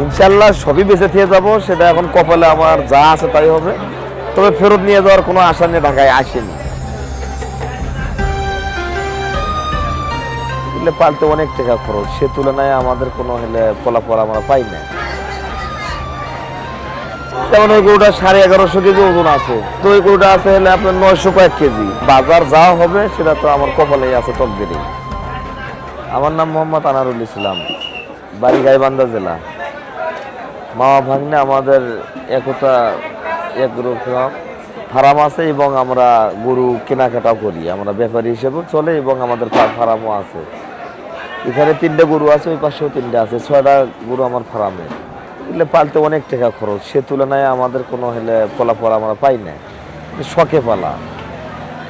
ইনশাল্লাহ সবই বেঁচে থেকে যাবো, সেটা এখন কপালে আমার যা আছে তাই হবে। তবে ফেরত নিয়ে যাওয়ার কোনো আশা নিয়ে ঢাকায় আসেনি। এগুলো পালতে অনেক টাকা খরচ, সে তুলনায় আমাদের কোনো হলে ফলাফল আমরা পাই না। যেমন ওই গরুটা 1150 কেজি ওজন আছে, তো ওই গরুটা আছে হলে আপনার 900 কয়েক কেজি। বাজার যা হবে সেটা তো আমার কপালেই আছে, তকদিরেই। আমার নাম মোহাম্মদ আনারুল ইসলাম, বাড়ি গাইবান্ধা জেলা। মামা ভাগ্নে আমাদের একতা এগ্রো ফার্ম আছে এবং আমরা গরু কেনাকাটাও করি, আমরা ব্যাপারী হিসেবেও চলে এবং আমাদের ফার্মও আছে। এখানে 3টে গরু আছে, ওই পাশেও 3টে আছে, 6টা গরু আমার ফার্মে। এগুলো পালতে অনেক টাকা খরচ, সে তুলনায় আমাদের কোনো হলে ফলাফল আমরা পাই না, শখে পালা।